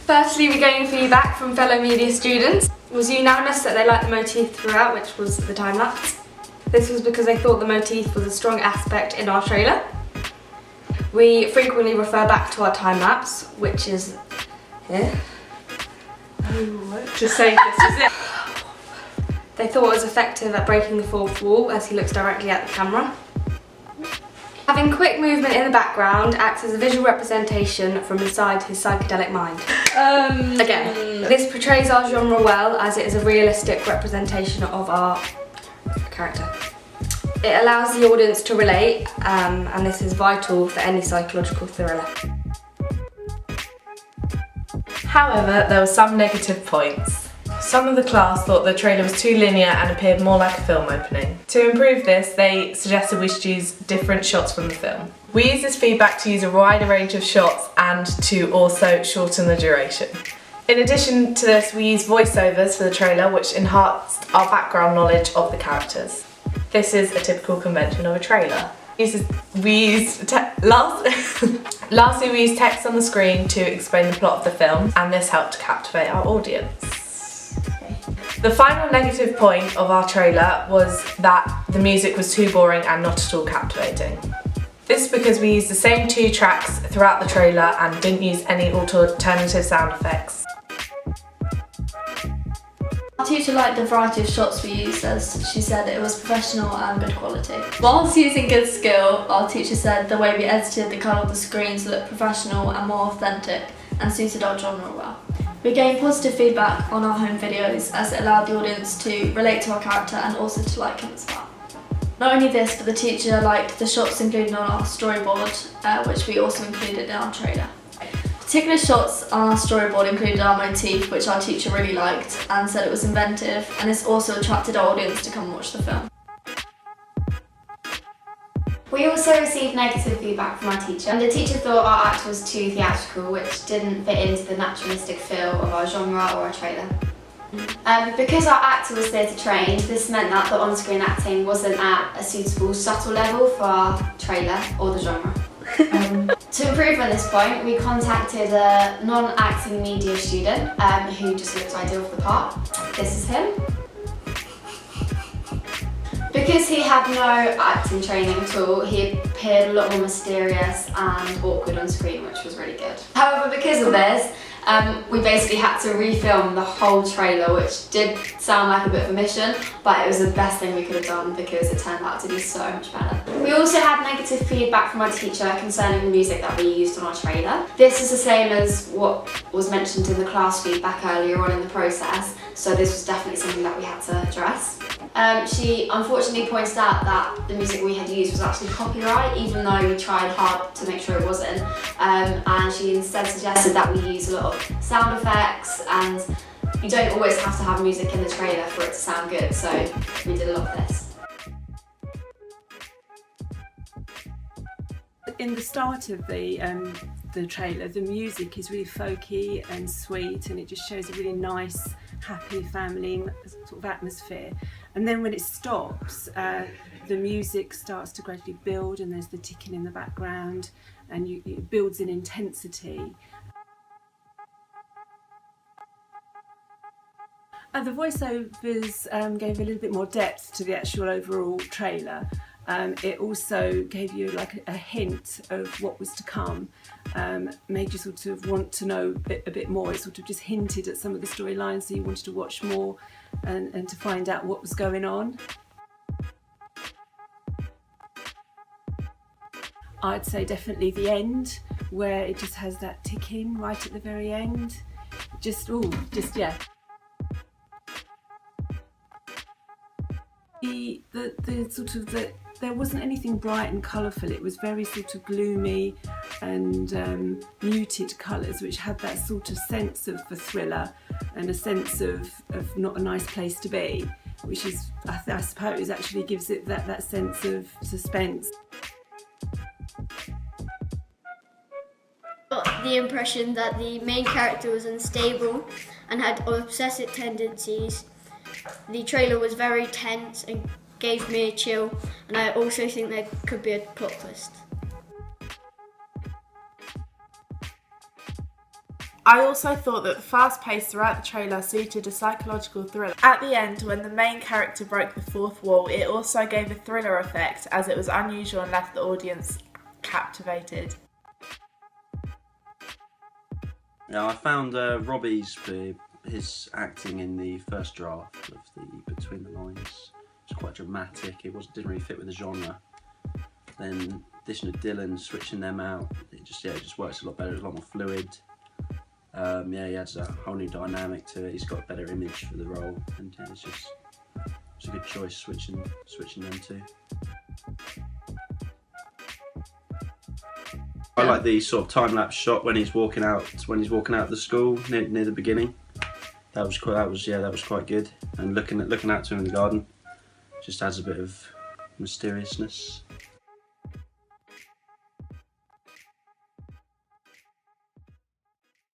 Firstly, we gained feedback from fellow media students. It was unanimous that they liked the motif throughout, which was the time lapse. This was because they thought the motif was a strong aspect in our trailer. We frequently refer back to our time lapse, which is here. Just say this is it. They thought it was effective at breaking the fourth wall as he looks directly at the camera. Having quick movement in the background acts as a visual representation from inside his psychedelic mind. Again, this portrays our genre well as it is a realistic representation of our character. It allows the audience to relate, and this is vital for any psychological thriller. However, there were some negative points. Some of the class thought the trailer was too linear and appeared more like a film opening. To improve this, they suggested we should use different shots from the film. We used this feedback to use a wider range of shots and to also shorten the duration. In addition to this, we used voiceovers for the trailer, which enhanced our background knowledge of the characters. This is a typical convention of a trailer. Lastly, we used text on the screen to explain the plot of the film, and this helped to captivate our audience. The final negative point of our trailer was that the music was too boring and not at all captivating. This is because we used the same 2 tracks throughout the trailer and didn't use any alternative sound effects. Our teacher liked the variety of shots we used, as she said it was professional and good quality. Whilst using good skill, our teacher said the way we edited the colour of the screens looked professional and more authentic and suited our genre well. We gained positive feedback on our home videos as it allowed the audience to relate to our character and also to like him as well. Not only this, but the teacher liked the shots included on our storyboard, which we also included in our trailer. Particular shots on our storyboard included our motif, which our teacher really liked and said it was inventive, and it's also attracted our audience to come and watch the film. We also received negative feedback from our teacher, and the teacher thought our act was too theatrical, which didn't fit into the naturalistic feel of our genre or our trailer. Because our actor was theatre trained, this meant that the on-screen acting wasn't at a suitable subtle level for our trailer or the genre. To improve on this point, we contacted a non-acting media student who just looked ideal for the part. This is him. Because he had no acting training at all, he appeared a lot more mysterious and awkward on screen, which was really good. However, because of this, we basically had to refilm the whole trailer, which did sound like a bit of a mission, but it was the best thing we could have done because it turned out to be so much better. We also had negative feedback from our teacher concerning the music that we used on our trailer. This is the same as what was mentioned in the class feedback earlier on in the process, so this was definitely something that we had to address. She unfortunately pointed out that the music we had used was actually copyright, even though we tried hard to make sure it wasn't. And she instead suggested that we use a lot of sound effects, and you don't always have to have music in the trailer for it to sound good, so we did a lot of this. In the start of the trailer, the music is really folky and sweet, and it just shows a really nice, happy family sort of atmosphere. And then when it stops, the music starts to gradually build, and there's the ticking in the background, and it builds in intensity. The voiceovers gave a little bit more depth to the actual overall trailer. It also gave you like a hint of what was to come, made you sort of want to know a bit more. It sort of just hinted at some of the storylines, so you wanted to watch more and to find out what was going on. I'd say definitely the end, where it just has that ticking right at the very end. Yeah. There wasn't anything bright and colourful. It was very sort of gloomy and muted colours, which had that sort of sense of the thriller and a sense of not a nice place to be, which is, I suppose, actually gives it that sense of suspense. Got the impression that the main character was unstable and had obsessive tendencies. The trailer was very tense and gave me a chill, and I also think there could be a plot twist. I also thought that the fast pace throughout the trailer suited a psychological thriller. At the end, when the main character broke the fourth wall, it also gave a thriller effect as it was unusual and left the audience captivated. Yeah, I found Robbie's his acting in the first draft of the Between the Lines was quite dramatic. Didn't really fit with the genre. Then addition of Dylan switching them out, it just works a lot better. It's a lot more fluid. Yeah, he adds a whole new dynamic to it. He's got a better image for the role, and yeah, it's a good choice switching them two. I like the sort of time-lapse shot when he's walking out of the school near the beginning. That was quite good. And looking out to him in the garden just adds a bit of mysteriousness.